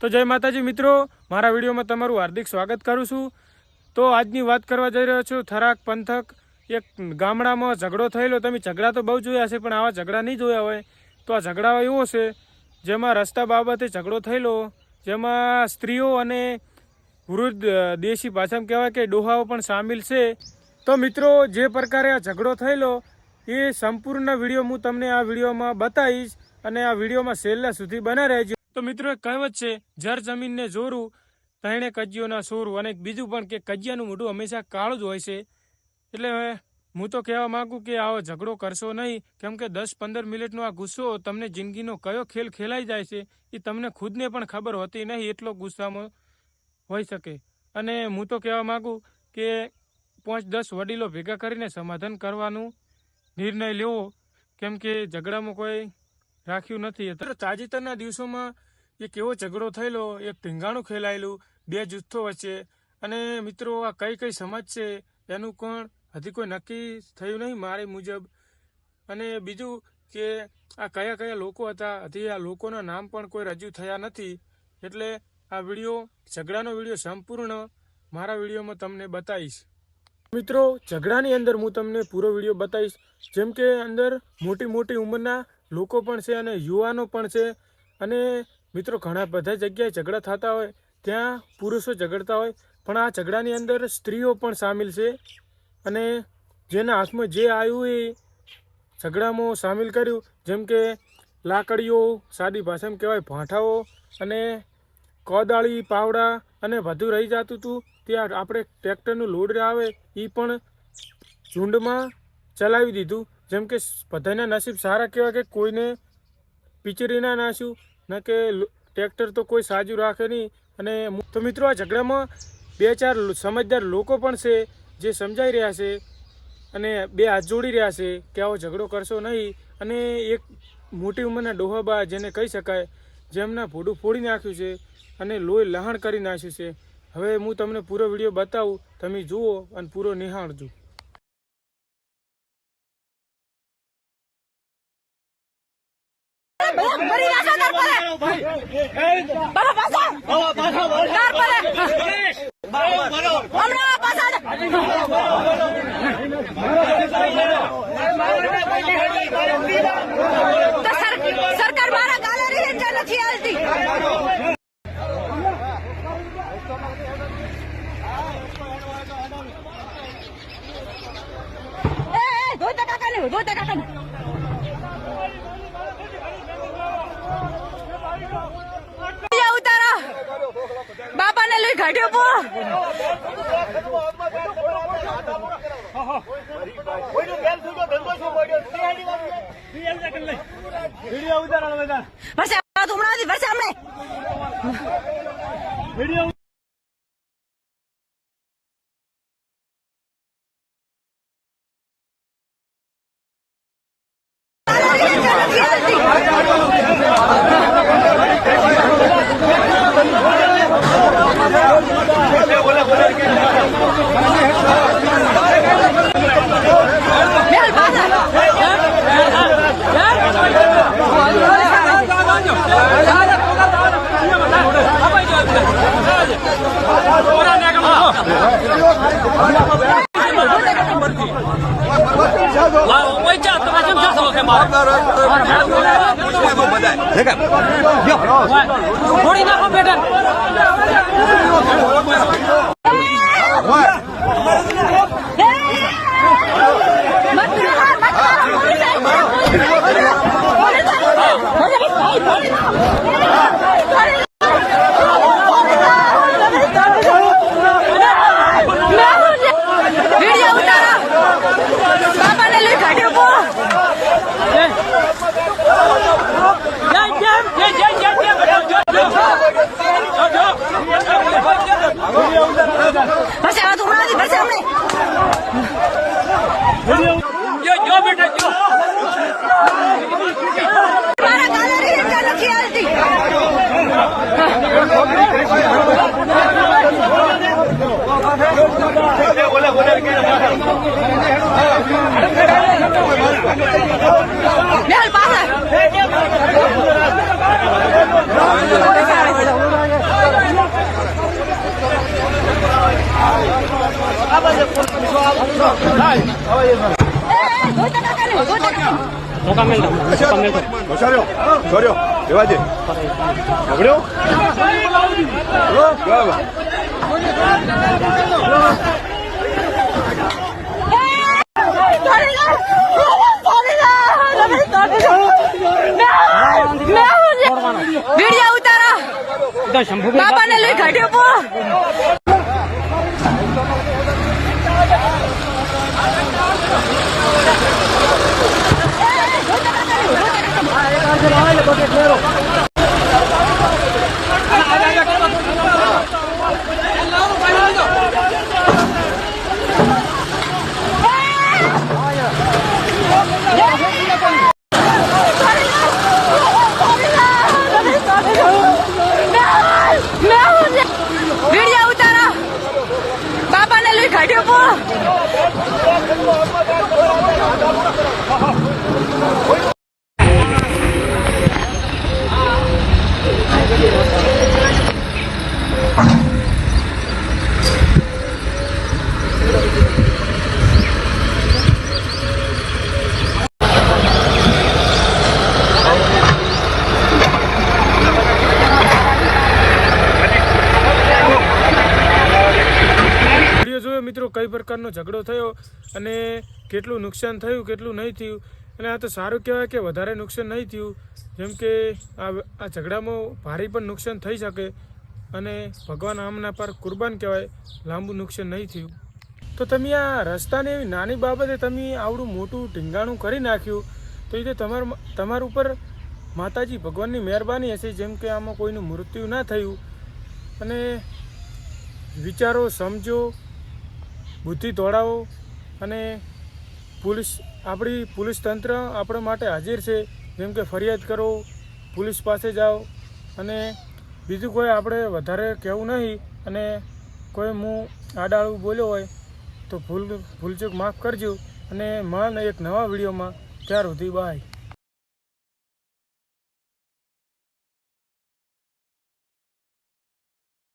તો જય માતાજી મિત્રો, મારા વિડીયોમાં તમારું હાર્દિક સ્વાગત કરું છું। તો આજની વાત કરવા જઈ રહ્યો છું થરાક પંથક એક ગામડામાં ઝઘડો થયેલો। તમે ઝઘડા તો બહુ જોયા છે, પણ આવા ઝઘડા નહીં જોયા હોય। તો આ ઝઘડા એવો છે જેમાં રસ્તા બાબતે ઝઘડો થયેલો, જેમાં સ્ત્રીઓ અને વૃદ્ધ દેશી ભાષામાં કહેવાય કે ડોહાઓ પણ સામેલ છે। તો મિત્રો, જે પ્રકારે આ ઝઘડો થયેલો એ સંપૂર્ણ વિડીયો હું તમને આ વિડીયોમાં બતાવીશ અને આ વિડીયોમાં છેલ્લા સુધી બના રહેજો। તો મિત્રો, એક કહેવત છે, જર જમીનને જોરું તણે કજિયોના સોરું, અને બીજું પણ કે કજિયાનું મોઢું હંમેશા કાળું જ હોય છે। એટલે હું તો કહેવા માંગુ કે આવો ઝઘડો કરશો નહીં, કેમ કે 10-15 મિનિટનો આ ગુસ્સો તમને જિંદગીનો કયો ખેલ ખેલાઈ જાય છે એ તમને ખુદને પણ ખબર હોતી નહીં, એટલો ગુસ્સામાં હોઈ શકે। અને હું તો કહેવા માંગુ કે 5-10 વડીલો ભેગા કરીને સમાધાન કરવાનું નિર્ણય લેવો, કેમ કે ઝઘડામાં કોઈ રાખ્યું નથી। તાજેતરના દિવસોમાં એક એવો ઝઘડો થયેલો, એક ઢીંગાણું ખેલાયેલું બે જૂથો વચ્ચે। અને મિત્રો, આ કઈ કઈ સમાજ છે એનું પણ હજી કોઈ નક્કી થયું નહીં મારે મુજબ। અને બીજું કે આ કયા કયા લોકો હતા, હજી આ લોકોના નામ પણ કોઈ રજૂ થયા નથી। એટલે આ વિડીયો, ઝઘડાનો વિડીયો સંપૂર્ણ મારા વિડીયોમાં તમને બતાવીશ। મિત્રો, ઝઘડાની અંદર હું તમને પૂરો વિડીયો બતાવીશ, જેમ કે અંદર મોટી મોટી ઉંમરના લોકો પણ છે અને યુવાનો પણ છે। અને મિત્રો, ઘણા બધા જગ્યાએ ઝઘડા થતા હોય, ત્યાં પુરુષો ઝઘડતા હોય, પણ આ ઝઘડાની અંદર સ્ત્રીઓ પણ સામેલ છે। અને જેના હાથમાં જે આવ્યું એ ઝઘડામાં સામેલ કર્યું, જેમ કે લાકડીઓ, સાદી ભાષામાં કહેવાય ભાંઠાઓ, અને કોદાળી, પાવડા અને બધું રહી જતું હતું। ત્યાં આપણે ટ્રેક્ટરનું લોડ આવે એ પણ ઝુંડમાં ચલાવી દીધું, જેમ કે બધાના નસીબ સારા કહેવાય કે કોઈને પીચરી ના નાખ્યું, ન કે ટ્રેક્ટર તો કોઈ સાજુ રાખે નહીં। અને તો મિત્રો, આ ઝઘડામાં 2-4 સમજદાર લોકો પણ છે જે સમજાઈ રહ્યા છે અને બે હાથ જોડી રહ્યા છે કે આવો ઝઘડો કરશો નહીં। અને એક મોટી ઉંમરના ડોહાબા, જેને કહી શકાય, જેમના ભોડું ફોડી નાખ્યું છે અને લોહી લહાણ કરી નાખ્યું છે। હવે હું તમને પૂરો વિડીયો બતાવું, તમે જુઓ અને પૂરો નિહાળજો। સરકાર મારા ગાલે રહી નથી હાલતી। બાપા ને લઈ કાઢ્યો પો થોડી નાખો બેટા। Mel, pasa. કર્યો રેવાજે પકડ્યો વિડિયો ઉતારો બાપાને લઈ કાઢ્યો પો વિડિયો ઉતારો બાપાને લઈ કાઢ્યો પો મિત્રો કઈ પ્રકારનો ઝઘડો થયો અને કેટલું નુકસાન થયું કેટલું નહીં થયું અને આ તો સારું કહેવાય કે વધારે નુકસાન નહીં થયું જેમ કે આ ઝઘડામાં ભારે પણ નુકસાન થઈ શકે અને ભગવાન આમના પર કુરબાન કહેવાય લાંબુ નુકસાન નહીં થયું તો તમે આ રસ્તાની એવી નાની બાબતે તમે આવડું મોટું ઢીંગાણું કરી નાખ્યું તો એ તો તમારા ઉપર માતાજી ભગવાનની મહેરબાની હશે જેમ કે આમાં કોઈનું મૃત્યુ ના થયું અને વિચારો સમજો બુદ્ધિ દોડાવો અને આપણી પોલીસ તંત્ર આપણા માટે હાજર છે જેમ કે ફરિયાદ કરો પોલીસ પાસે જાઓ અને બીજું કોઈ આપણે વધારે કહેવું નહીં અને કોઈ હું આડાળું બોલ્યો હોય તો ભૂલચૂક માફ કરજો અને મળે એક નવા વિડીયોમાં ત્યાર સુધી બાય.